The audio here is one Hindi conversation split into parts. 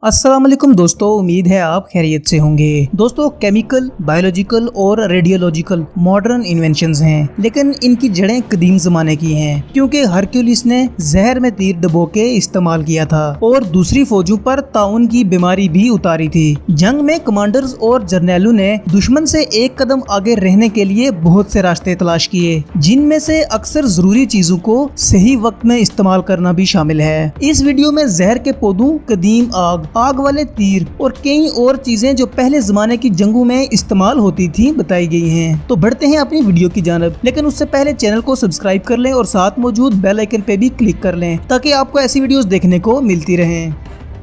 अस्सलाम वालेकुम दोस्तों, उम्मीद है आप खैरियत से होंगे। दोस्तों, केमिकल, बायोलॉजिकल और रेडियोलॉजिकल मॉडर्न इन्वेंशंस हैं, लेकिन इनकी जड़ें कदीम जमाने की हैं, क्योंकि हरक्यूलिस ने जहर में तीर डुबो के इस्तेमाल किया था और दूसरी फौजों पर ताउन की बीमारी भी उतारी थी। जंग में कमांडर्स और जर्नैलों ने दुश्मन से एक कदम आगे रहने के लिए बहुत से रास्ते तलाश किए, जिनमें से अक्सर जरूरी चीजों को सही वक्त में इस्तेमाल करना भी शामिल है। इस वीडियो में जहर के पौधों, कदीम आग वाले तीर और कई और चीजें जो पहले जमाने की जंगों में इस्तेमाल होती थी बताई गई हैं। तो बढ़ते हैं अपनी वीडियो की जानब, लेकिन उससे पहले चैनल को सब्सक्राइब कर लें और साथ मौजूद बेल आइकन पे भी क्लिक कर लें ताकि आपको ऐसी वीडियोस देखने को मिलती रहें।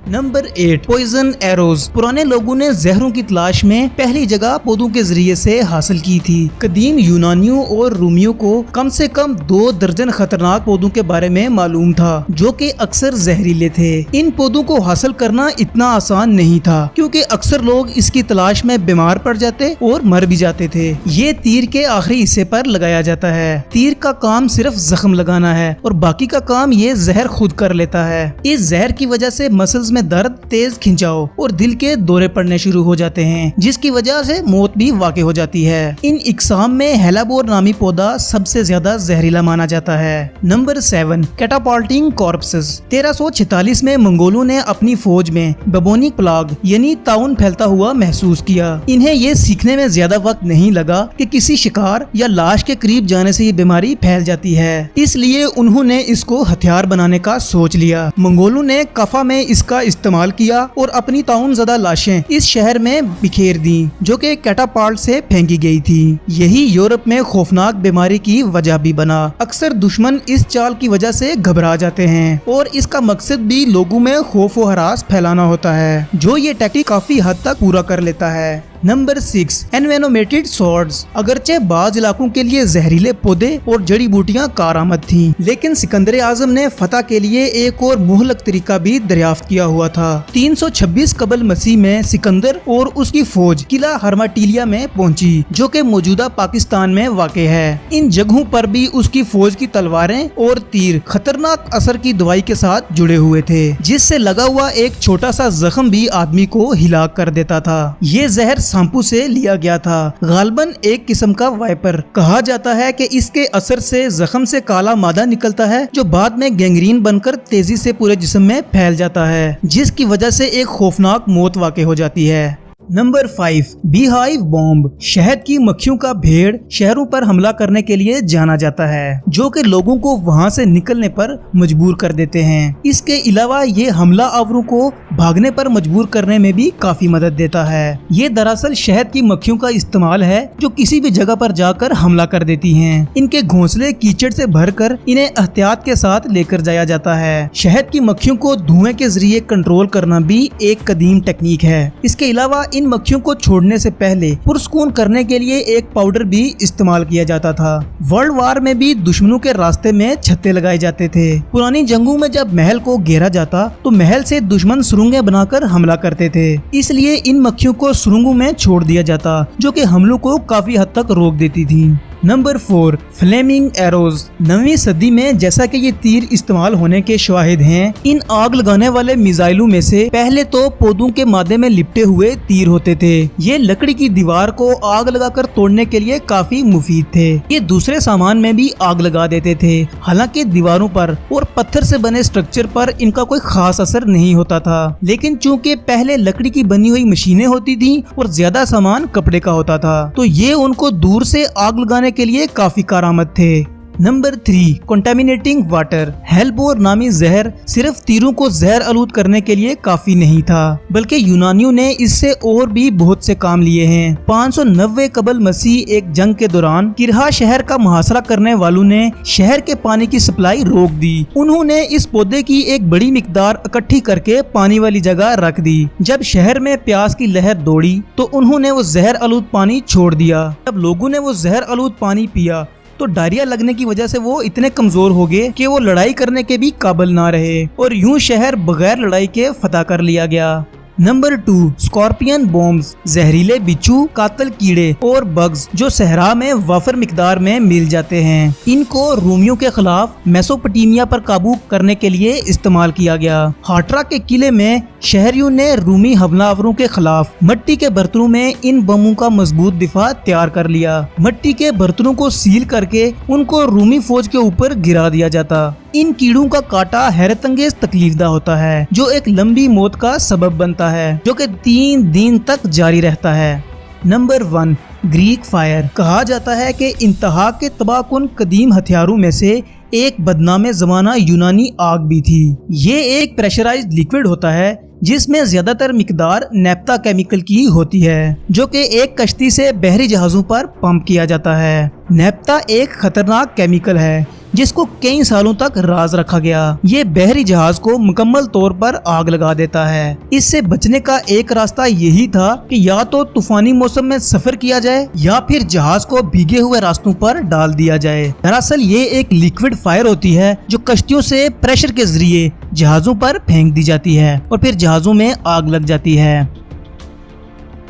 Number 8, poison arrows. पुराने लोगों ने जहरों की तलाश में पहली जगह पौधों के जरिए से हासिल की थी। कदीम यूनानियों और रूमियों को कम से कम 2 दर्जन खतरनाक पौधों के बारे में मालूम था, जो कि अक्सर जहरीले थे। इन पौधों को हासिल करना इतना आसान नहीं था, क्योंकि अक्सर लोग इसकी तलाश में बीमार पड़ जाते और मर भी जाते थे। ये तीर के आखिरी हिस्से पर लगाया जाता है। तीर का काम सिर्फ जख्म लगाना है और बाकी का काम ये जहर खुद कर लेता है। इस जहर की वजह से मसल्स में दर्द, तेज खिंचाव और दिल के दौरे पड़ने शुरू हो जाते हैं, जिसकी वजह से मौत भी वाक़ई हो जाती है। इन इकसाम में हेलाबोर नामी पौधा सबसे ज्यादा जहरीला माना जाता है। नंबर 7, कैटापाल्टिंग कॉर्प्सेस। 1346 में मंगोलों ने अपनी फौज में बबोनिक प्लाग यानी ताउन फैलता हुआ महसूस किया। इन्हें ये सीखने में ज्यादा वक्त नहीं लगा कि किसी शिकार या लाश के करीब जाने से ये बीमारी फैल जाती है, इसलिए उन्होंने इसको हथियार बनाने का सोच लिया। मंगोलों ने कफा में इसका इस्तेमाल किया और अपनी ताउन ज़दा लाशें इस शहर में बिखेर दी, जो कि कैटापाल्ट से फेंकी गई थी। यही यूरोप में खौफनाक बीमारी की वजह भी बना। अक्सर दुश्मन इस चाल की वजह से घबरा जाते हैं और इसका मकसद भी लोगों में खौफ और हरास फैलाना होता है, जो ये टैक्टिक काफी हद तक पूरा कर लेता है। Number 6, envenomated swords. अगरचे बाज इलाकों के लिए जहरीले पौधे और जड़ी बूटियां कारआमद थीं, लेकिन सिकंदर आजम ने फतह के लिए एक और मुहलक तरीका भी दरियाफ्त किया हुआ था। 326 कबल मसीह में सिकंदर और उसकी फौज किला हरमाटीलिया में पहुंची, जो कि मौजूदा पाकिस्तान में वाक़ है। इन जगहों पर भी उसकी फौज की तलवारें और तीर खतरनाक असर की दवाई के साथ जुड़े हुए थे, जिससे लगा हुआ एक छोटा सा जख्म भी आदमी को हिलाक कर देता था। ये जहर सांपू से लिया गया था, गालबन एक किस्म का वाइपर। कहा जाता है कि इसके असर से जख्म से काला मादा निकलता है, जो बाद में गैंग्रीन बनकर तेजी से पूरे जिस्म में फैल जाता है, जिसकी वजह से एक खौफनाक मौत वाक़ई हो जाती है। Number 5, beehive bomb. शहद की मक्खियों का भेड़ शहरों पर हमला करने के लिए जाना जाता है, जो कि लोगों को वहां से निकलने पर मजबूर कर देते हैं। इसके अलावा ये हमला आवरों को भागने पर मजबूर करने में भी काफी मदद देता है। ये दरअसल शहद की मक्खियों का इस्तेमाल है, जो किसी भी जगह पर जाकर हमला कर देती हैं। इनके घोंसले कीचड़ से भरकर इन्हें एहतियात के साथ लेकर जाया जाता है। शहद की मक्खियों को धुएं के जरिए कंट्रोल करना भी एक कदीम टेक्निक है। इसके अलावा इन मक्खियों को छोड़ने से पहले पुरस्कून करने के लिए एक पाउडर भी इस्तेमाल किया जाता था। वर्ल्ड वार में भी दुश्मनों के रास्ते में छत्ते लगाए जाते थे। पुरानी जंगों में जब महल को घेरा जाता तो महल से दुश्मन सुरंगें बनाकर हमला करते थे, इसलिए इन मक्खियों को सुरंगों में छोड़ दिया जाता, जो कि हमलों को काफी हद तक रोक देती थी। Number 4, Fleming arrows. 9वीं सदी में जैसा कि ये तीर इस्तेमाल होने के शवाहिद हैं, इन आग लगाने वाले मिसाइलों में से पहले तो पौधों के मादे में लिपटे हुए तीर होते थे। ये लकड़ी की दीवार को आग लगाकर तोड़ने के लिए काफी मुफीद थे। ये दूसरे सामान में भी आग लगा देते थे, हालांकि दीवारों पर और पत्थर से बने स्ट्रक्चर पर इनका कोई खास असर नहीं होता था, लेकिन चूँकि पहले लकड़ी की बनी हुई मशीनें होती थी और ज्यादा सामान कपड़े का होता था, तो ये उनको दूर से आग लगाने के लिए काफी कारआमद थे। Number 3, contaminating water. हेलबोर नामी जहर सिर्फ तीरों को जहर आलूद करने के लिए काफी नहीं था, बल्कि यूनानियों ने इससे और भी बहुत से काम लिए हैं। 590 कबल मसीह एक जंग के दौरान किरहा शहर का मुहासरा करने वालों ने शहर के पानी की सप्लाई रोक दी। उन्होंने इस पौधे की एक बड़ी मिकदार इकट्ठी करके पानी वाली जगह रख दी। जब शहर में प्यास की लहर दौड़ी तो उन्होंने वो जहर आलूद पानी छोड़ दिया। जब लोगों ने वो जहर आलूद पानी पिया तो डायरिया लगने की वजह से वो इतने कमजोर हो गए कि वो लड़ाई करने के भी काबिल ना रहे और यूं शहर बगैर लड़ाई के फतह कर लिया गया। नंबर 2, स्कॉर्पियन बॉम्ब्स, जहरीले बिच्छू, कातल कीड़े और बग्स जो सहरा में वाफर मिकदार में मिल जाते हैं। इनको रोमियों के खिलाफ मेसोपोटामिया पर काबू करने के लिए इस्तेमाल किया गया। हाट्रा के किले में शहरियों ने रूमी हमलावरों के खिलाफ मट्टी के बर्तनों में इन बमों का मजबूत दिफा तैयार कर लिया। मट्टी के बर्तनों को सील करके उनको रूमी फौज के ऊपर गिरा दिया जाता। इन कीड़ों का काटा हैरतअंगेज तकलीफदा होता है, जो एक लंबी मौत का सबब बनता है, जो कि 3 दिन तक जारी रहता है। Number 1, Greek fire. कहा जाता है कि इंतहा के तबाहकुन कदीम हथियारों में से एक बदनामे जमाना यूनानी आग भी थी। ये एक प्रेशराइज्ड लिक्विड होता है जिसमें ज्यादातर मिकदार नेप्ता केमिकल की होती है, जो कि एक कश्ती से बहरी जहाजों पर पंप किया जाता है। नेप्ता एक खतरनाक केमिकल है जिसको कई सालों तक राज रखा गया। ये बहरी जहाज को मुकम्मल तौर पर आग लगा देता है। इससे बचने का एक रास्ता यही था कि या तो तूफानी मौसम में सफर किया जाए या फिर जहाज को भीगे हुए रास्तों पर डाल दिया जाए। दरअसल ये एक लिक्विड फायर होती है जो कश्तियों से प्रेशर के जरिए जहाजों पर फेंक दी जाती है और फिर जहाजों में आग लग जाती है।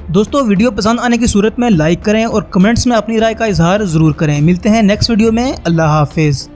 दोस्तों, वीडियो पसंद आने की सूरत में लाइक करें और कमेंट्स में अपनी राय का इजहार जरूर करें। मिलते हैं नेक्स्ट वीडियो में। अल्लाह हाफिज।